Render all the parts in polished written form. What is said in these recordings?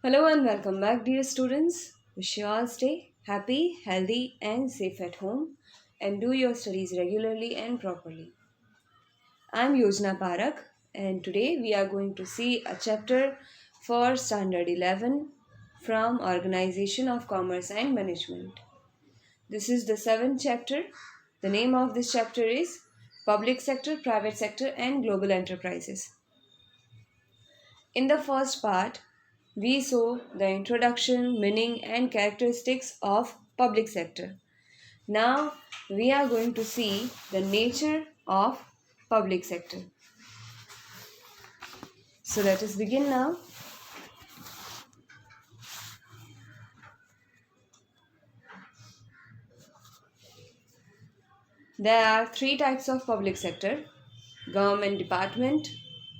Hello and welcome back, dear students. Wish you all stay happy, healthy, and safe at home and do your studies regularly and properly. I'm Yojana Parak, and today we are going to see a chapter for Standard 11 from Organization of Commerce and Management. This is the seventh chapter. The name of this chapter is Public Sector, Private Sector, and Global Enterprises. In the first part, we saw the introduction, meaning, and characteristics of public sector. Now we are going to see the nature of public sector. So let us begin now. There are three types of public sector: government department,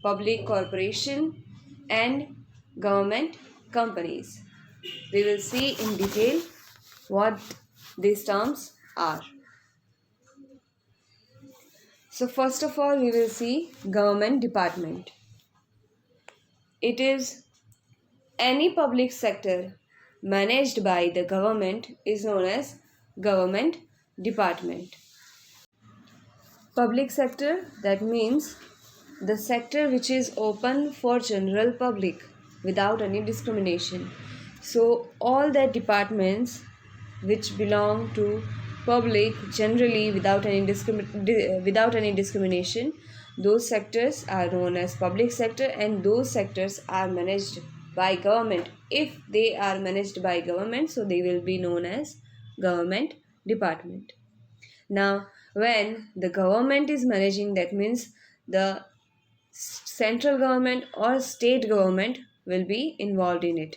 public corporation, and government companies. We will see in detail what these terms are. So first of all, we will see government department. It is any public sector managed by the government is known as government department. Public sector, that means the sector which is open for general public without any discrimination. So all the departments which belong to public generally without any discrimination, those sectors are known as public sector, and those sectors are managed by government. If they are managed by government, so they will be known as government department. Now when the government is managing, that means the central government or state government will be involved in it.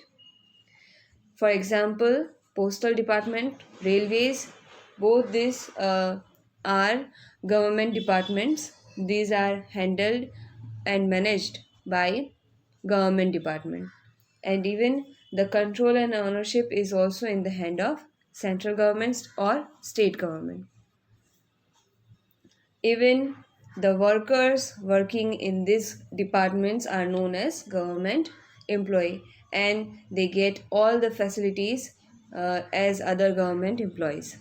For example, postal department, railways, both these are government departments. These are handled and managed by government department. And even the control and ownership is also in the hand of central governments or state government. Even the workers working in these departments are known as government employee, and they get all the facilities as other government employees.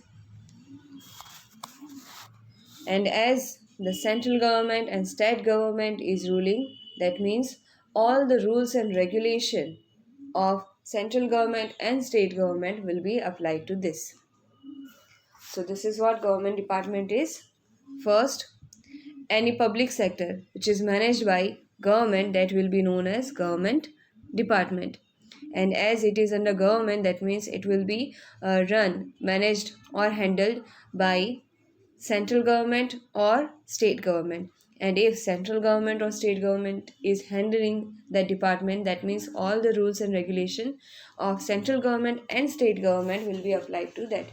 And as the central government and state government is ruling, that means all the rules and regulation of central government and state government will be applied to this. So this is what government department is. First, any public sector which is managed by government, that will be known as government department. And as it is under government, that means it will be run, managed, or handled by central government or state government. And if central government or state government is handling that department, that means all the rules and regulation of central government and state government will be applied to that.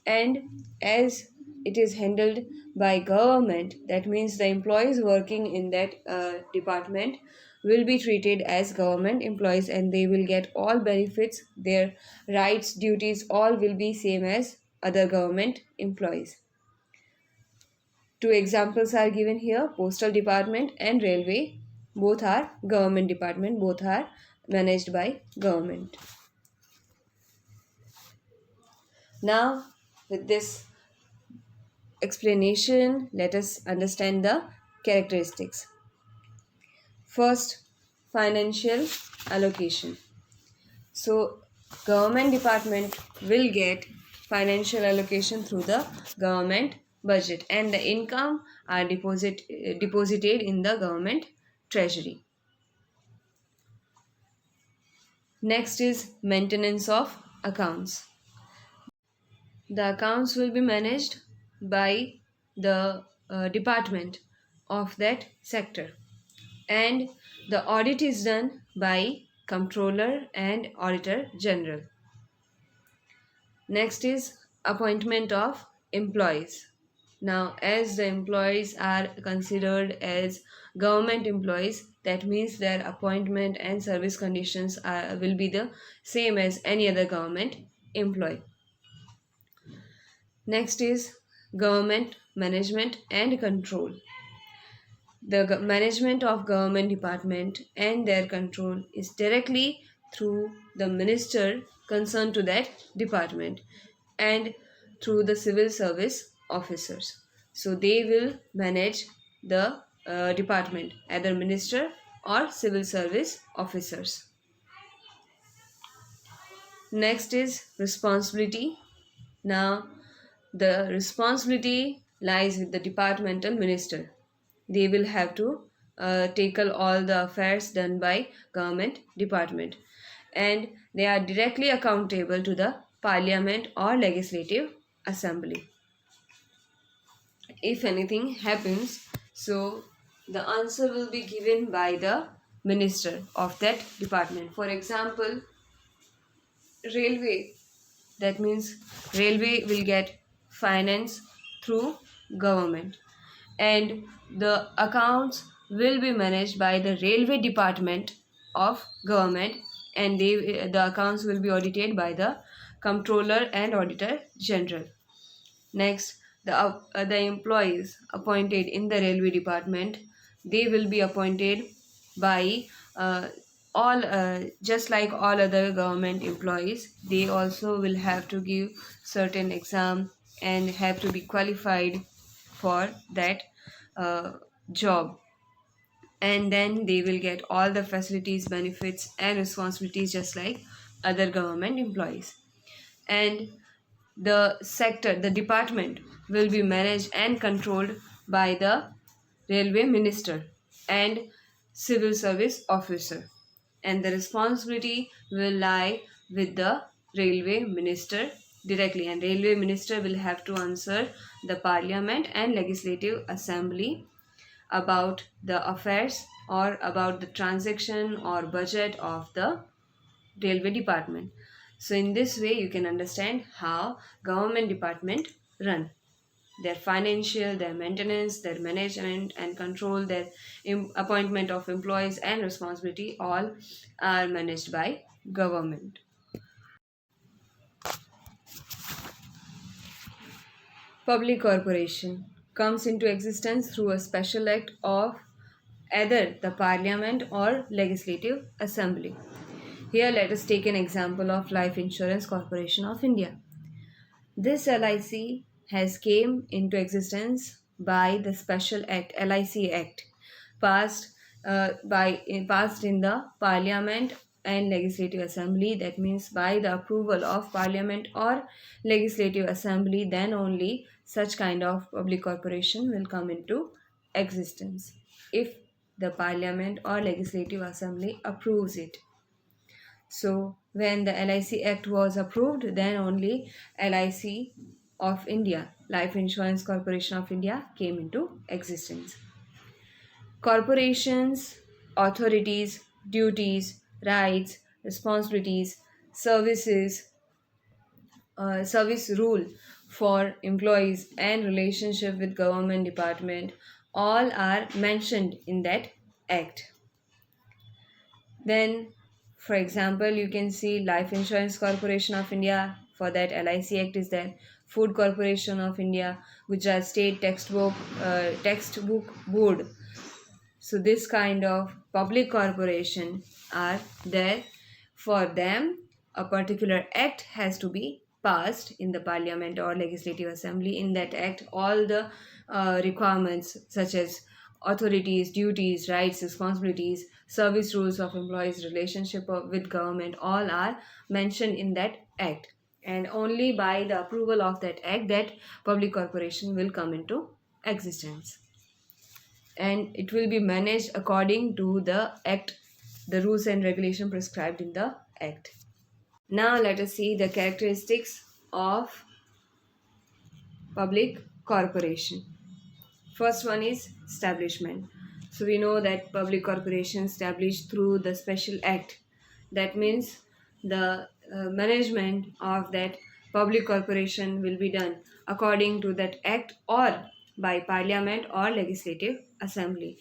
And as it is handled by government, that means the employees working in that department will be treated as government employees, and they will get all benefits. Their rights, duties, all will be same as other government employees. Two examples are given here: postal department and railway. Both are government department, both are managed by government. Now with this explanation, let us understand the characteristics. First, financial allocation. So government department will get financial allocation through the government budget, and the income are deposited in the government treasury. Next is maintenance of accounts. The accounts will be managed by the department of that sector, and the audit is done by comptroller and auditor general. Next is appointment of employees. Now as the employees are considered as government employees, that means their appointment and service conditions will be the same as any other government employee. Next is government management and control. The management of government department and their control is directly through the minister concerned to that department and through the civil service officers. So they will manage the department, either minister or civil service officers. Next is responsibility. Now, the responsibility lies with the departmental minister. They will have to tackle all the affairs done by government department, and they are directly accountable to the parliament or legislative assembly. If anything happens, so the answer will be given by the minister of that department. For example, railway, that means railway will get finance through government, and the accounts will be managed by the railway department of government, and the accounts will be audited by the comptroller and auditor general. Next, the employees appointed in the railway department, they will be appointed by all just like all other government employees. They also will have to give certain exam and have to be qualified for that uh, job, and then they will get all the facilities, benefits and responsibilities just like other government employees. And the sector, the department will be managed and controlled by the railway minister and civil service officer, and the responsibility will lie with the railway minister directly, and railway minister will have to answer the parliament and legislative assembly about the affairs or about the transaction or budget of the railway department. So in this way you can understand how government department run. Their financial, their maintenance, their management and control, their appointment of employees and responsibility, all are managed by government. Public corporation comes into existence through a special act of either the parliament or legislative assembly. Here let us take an example of Life Insurance Corporation of India. This LIC has came into existence by the Special Act, LIC Act, passed passed in the Parliament and Legislative Assembly. That means by the approval of Parliament or Legislative Assembly, then only such kind of public corporation will come into existence, if the Parliament or Legislative Assembly approves it. So when the LIC Act was approved, then only LIC of India, Life Insurance Corporation of India, came into existence. Corporations, authorities, duties, rights, responsibilities, service rule for employees and relationship with government department, all are mentioned in that act. Then, for example, you can see Life Insurance Corporation of India. For that, LIC Act is there. Food Corporation of India, Gujarat State Textbook Board. So this kind of public corporation are there. For them, a particular act has to be passed in the Parliament or Legislative Assembly. In that act, all the requirements such as authorities, duties, rights, responsibilities, service rules of employees, with government, all are mentioned in that act. And only by the approval of that act that public corporation will come into existence. And it will be managed according to the act, the rules and regulation prescribed in the act. Now let us see the characteristics of public corporation. First one is establishment. So we know that public corporation established through the special act. That means the management of that public corporation will be done according to that act or by parliament or legislative assembly.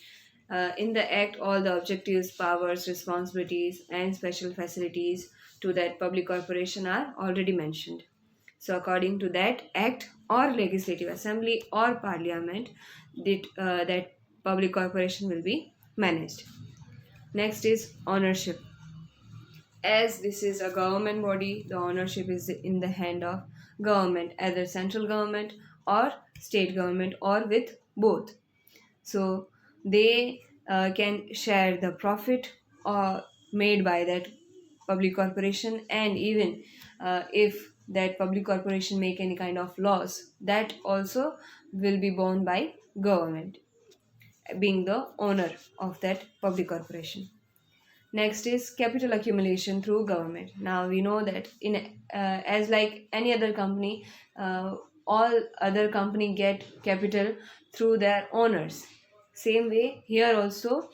In the act, all the objectives, powers, responsibilities and special facilities to that public corporation are already mentioned. So according to that act or legislative assembly or parliament, that public corporation will be managed. Next is ownership. As this is a government body, the ownership is in the hand of government, either central government or state government or with both. So they can share the profit made by that public corporation, and even if that public corporation make any kind of loss, that also will be borne by government, being the owner of that public corporation. Next is capital accumulation through government. Now we know that in as like any other company, all other company get capital through their owners. Same way here also,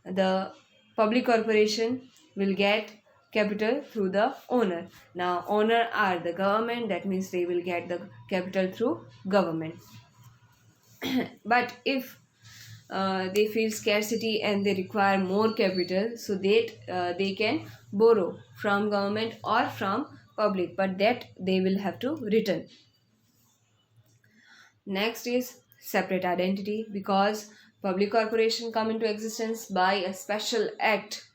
the public corporation will get capital through the owner. Now owner are the government, that means they will get the capital through government. But if they feel scarcity and they require more capital, so that they can borrow from government or from public, but that they will have to return. Next is separate identity, because public corporation come into existence by a special act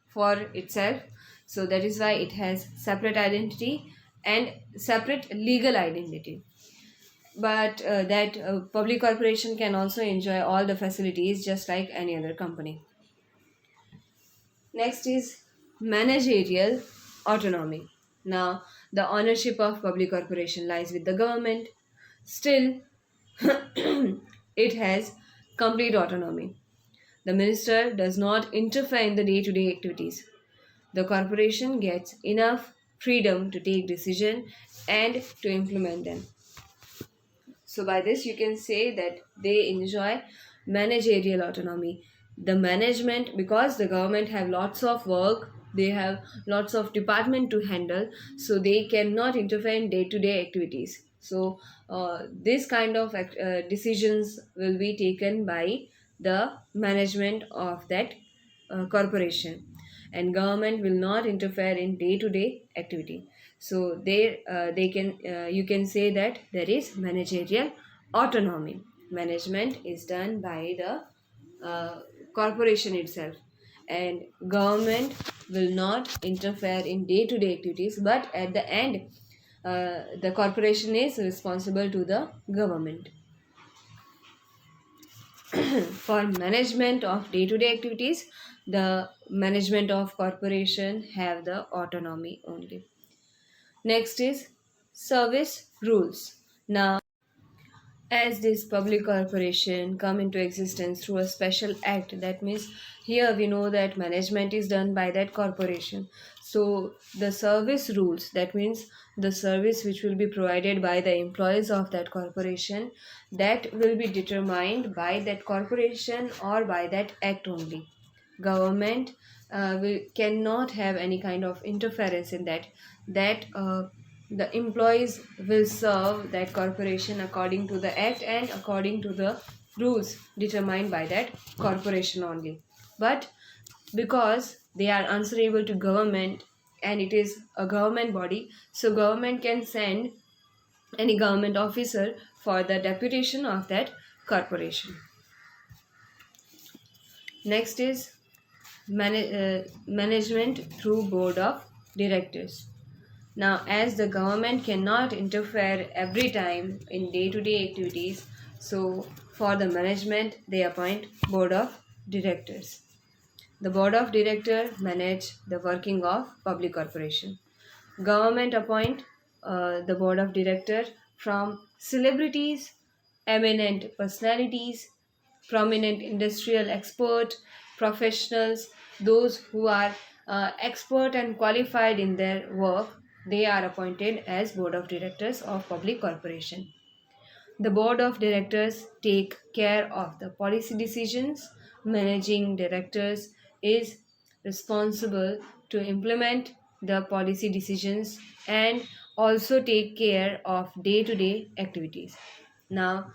for itself, so that is why it has separate identity and separate legal identity. But that public corporation can also enjoy all the facilities just like any other company. Next is managerial autonomy. Now, the ownership of public corporation lies with the government. Still, it has complete autonomy. The minister does not interfere in the day-to-day activities. The corporation gets enough freedom to take decision and to implement them. So by this you can say that they enjoy managerial autonomy. The management, because the government have lots of work, they have lots of department to handle, so they cannot interfere in day-to-day activities. So this kind of decisions will be taken by the management of that corporation, and government will not interfere in day-to-day activity. So they can you can say that there is managerial autonomy. Management is done by the corporation itself, and government will not interfere in day-to-day activities, but at the end the corporation is responsible to the government. For management of day-to-day activities, the management of corporation have the autonomy only. Next is service rules. Now, as this public corporation come into existence through a special act, that means here we know that management is done by that corporation. So the service rules, that means the service which will be provided by the employees of that corporation, that will be determined by that corporation or by that act only. Government cannot have any kind of interference in that the employees will serve that corporation according to the act and according to the rules determined by that corporation only. But because they are answerable to government and it is a government body, so government can send any government officer for the deputation of that corporation. Next is management through board of directors. Now, as the government cannot interfere every time in day-to-day activities, so for the management they appoint board of directors. The board of directors manage the working of public corporation. Government appoint the board of director from celebrities, eminent personalities, prominent industrial expert, professionals, those who are expert and qualified in their work. They are appointed as board of directors of public corporation. The board of directors take care of the policy decisions. Managing directors is responsible to implement the policy decisions and also take care of day-to-day activities. Now,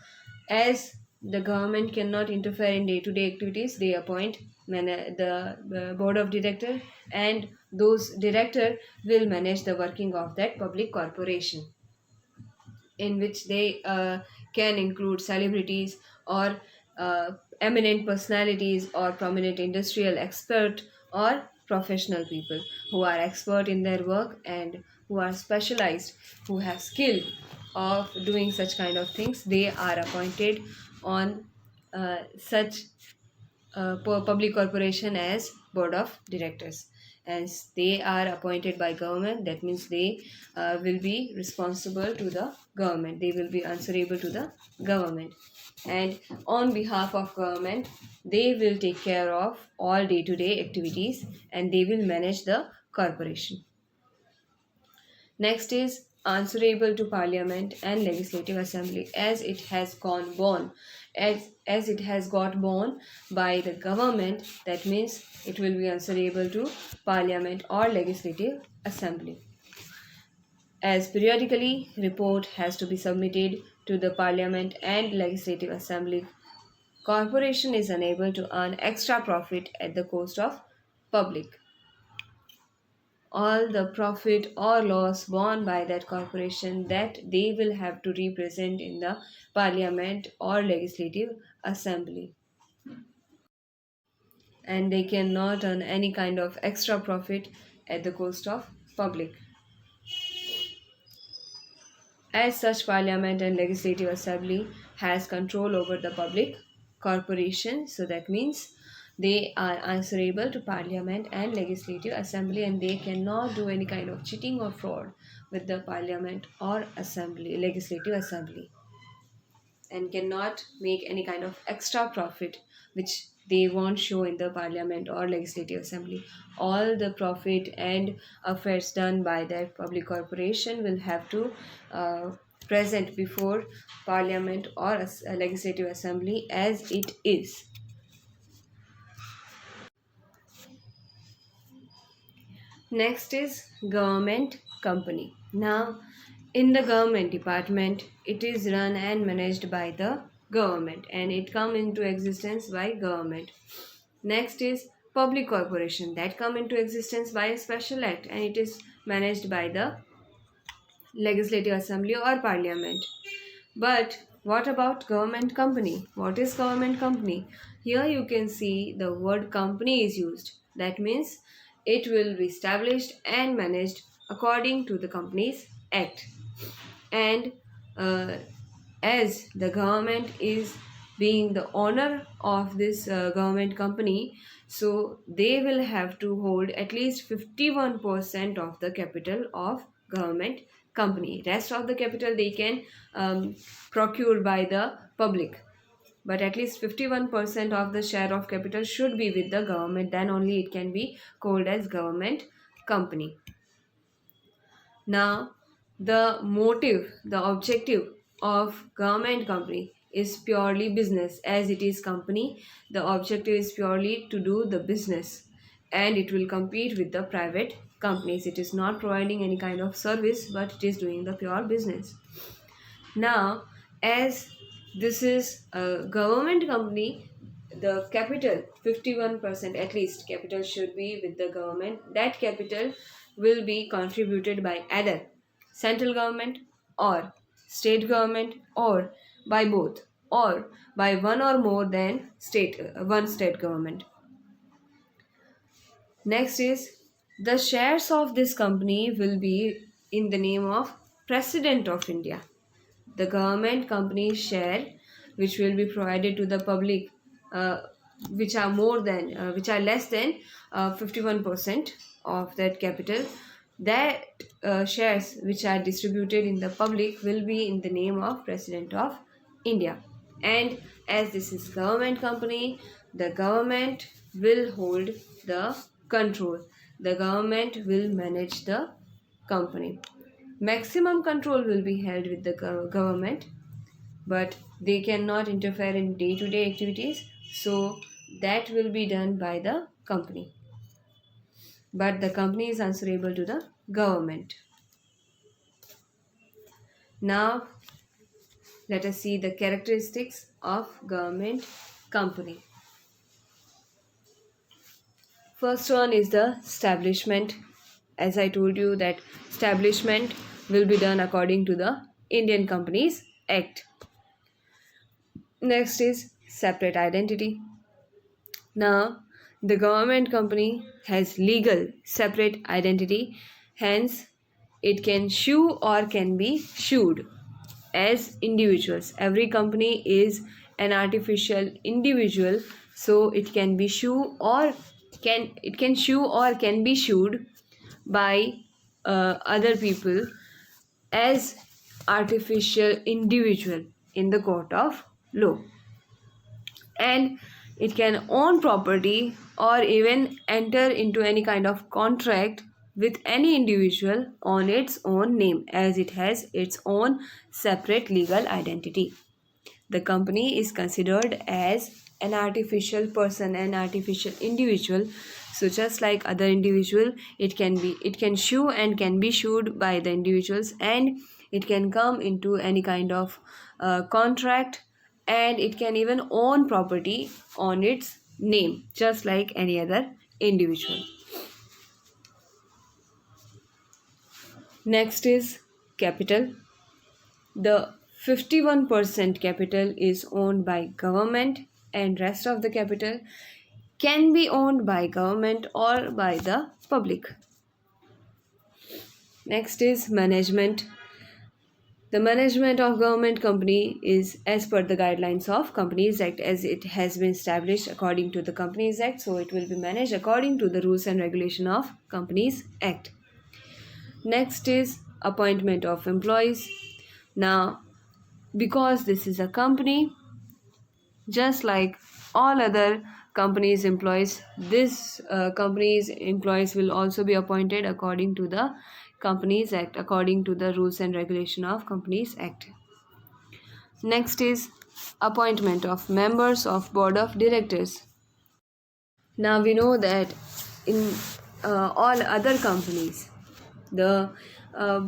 as the government cannot interfere in day-to-day activities, they appoint the board of director, and those director will manage the working of that public corporation, in which they can include celebrities or eminent personalities or prominent industrial expert or professional people who are expert in their work and who are specialized, who have skill of doing such kind of things. They are appointed on such public corporation as board of directors. As they are appointed by government, that means they will be responsible to the government, they will be answerable to the government, and on behalf of government they will take care of all day to day activities and they will manage the corporation. Next is answerable to Parliament and Legislative Assembly, as it has gone born, as it has got born by the government. That means it will be answerable to Parliament or Legislative Assembly. As periodically report has to be submitted to the Parliament and Legislative Assembly, corporation is unable to earn extra profit at the cost of public. All the profit or loss borne by that corporation, that they will have to represent in the Parliament or Legislative Assembly, and they cannot earn any kind of extra profit at the cost of public. As such, Parliament and Legislative Assembly has control over the public corporation, so that means they are answerable to Parliament and Legislative Assembly, and they cannot do any kind of cheating or fraud with the Parliament or Assembly, Legislative Assembly, and cannot make any kind of extra profit which they won't show in the Parliament or Legislative Assembly. All the profit and affairs done by that public corporation will have to present before Parliament or Legislative Assembly as it is. Next is government company. Now, in the government department, it is run and managed by the government and it come into existence by government. Next is public corporation, that come into existence by a special act and it is managed by the Legislative Assembly or Parliament. But what about government company? What is government company? Here you can see the word company is used. That means it will be established and managed according to the Companies Act. And as the government is being the owner of this government company, so they will have to hold at least 51% of the capital of government company. Rest of the capital they can procure by the public, but at least 51% of the share of capital should be with the government, then only it can be called as government company. Now, the motive, the objective of government company is purely business. As it is company, the objective is purely to do the business and it will compete with the private companies. It is not providing any kind of service, but it is doing the pure business. Now, as this is a government company, the capital 51% at least capital should be with the government. That capital will be contributed by either central government or state government or by both or by one or more than one state government. Next is the shares of this company will be in the name of President of India. The government company share which will be provided to the public, which are less than 51% of that capital, that shares which are distributed in the public will be in the name of President of India. And as this is government company, the government will hold the control, the government will manage the company. Maximum control will be held with the government, but they cannot interfere in day-to-day activities, so that will be done by the company. But the company is answerable to the government. Now, let us see the characteristics of government company. First one is the establishment. As I told you that establishment will be done according to the Indian Companies Act. Next is separate identity. Now, The government company has legal separate identity, hence it can sue or can be sued as individuals. Every company is an artificial individual, so it can be sue or can be sued by other people as artificial individual in the court of law. And it can own property or even enter into any kind of contract with any individual on its own name, as it has its own separate legal identity. The company is considered as an artificial person, an artificial individual. So just like other individual, it can sue and can be sued by the individuals, and it can come into any kind of contract, and it can even own property on its name just like any other individual. Next is capital. The 51% capital is owned by government, and rest of the capital can be owned by government or by the public. Next is management. The management of government company is as per the guidelines of Companies Act, as it has been established according to the Companies Act, so it will be managed according to the rules and regulation of Companies Act. Next is appointment of employees. Now, because this is a company, just like all other companies employees, this company's employees will also be appointed according to the Companies Act, according to the rules and regulation of Companies Act. Next is appointment of members of board of directors. Now we know that in all other companies, the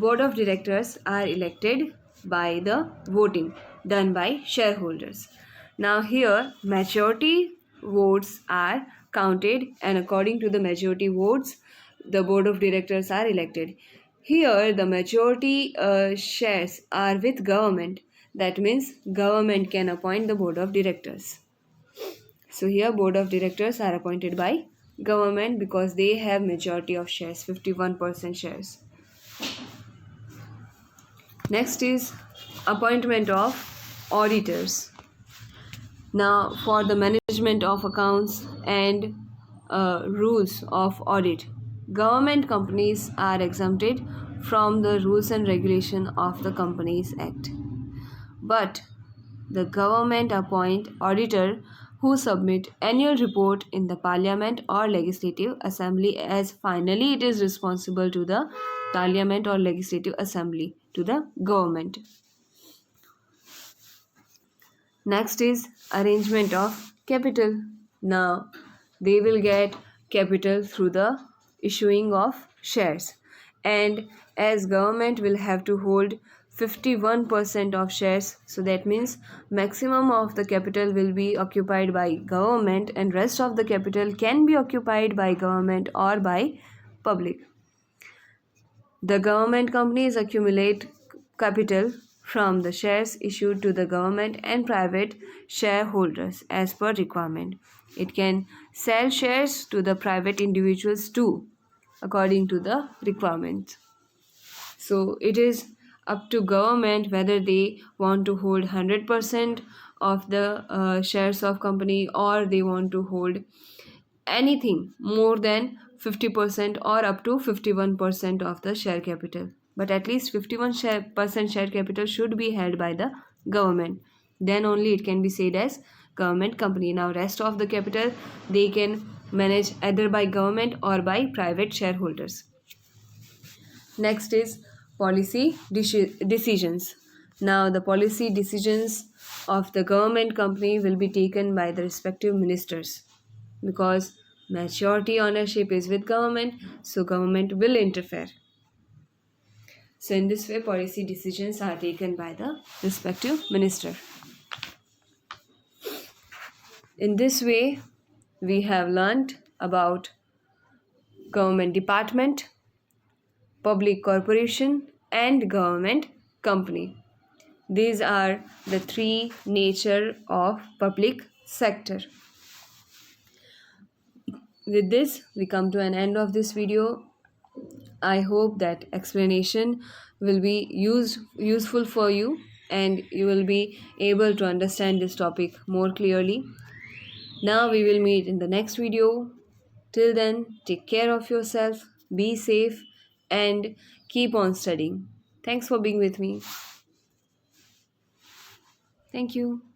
board of directors are elected by the voting done by shareholders. Now here majority votes are counted, and according to the majority votes, the board of directors are elected. Here the majority shares are with government. That means government can appoint the board of directors. So here board of directors are appointed by government because they have majority of shares, 51% shares. Next is appointment of auditors. Now for the management of accounts and rules of audit, government companies are exempted from the rules and regulation of the Companies Act. But the government appoint auditor who submit annual report in the parliament or legislative assembly, as finally it is responsible to the parliament or legislative assembly, to the government. Next is arrangement of capital. Now they will get capital through the issuing of shares, and as government will have to hold 51% of shares, so that means maximum of the capital will be occupied by government, and rest of the capital can be occupied by government or by public. The government companies accumulate capital from the shares issued to the government and private shareholders as per requirement. It can sell shares to the private individuals too, according to the requirements. So it is up to government whether they want to hold 100% of the shares of company, or they want to hold anything more than 50% or up to 51% of the share capital. But at least 51% share capital should be held by the government. Then only it can be said as government company. Now rest of the capital they can manage either by government or by private shareholders. Next is policy decisions. Now the policy decisions of the government company will be taken by the respective ministers, because majority ownership is with government, so government will interfere. So in this way policy decisions are taken by the respective minister. In this way we have learnt about government department, public corporation and government company. These are the three nature of public sector. with this, we come to an end of this video. I hope that explanation will be useful for you and you will be able to understand this topic more clearly. Now we will meet in the next video. Till then, take care of yourself, be safe, and keep on studying. Thanks for being with me. Thank you.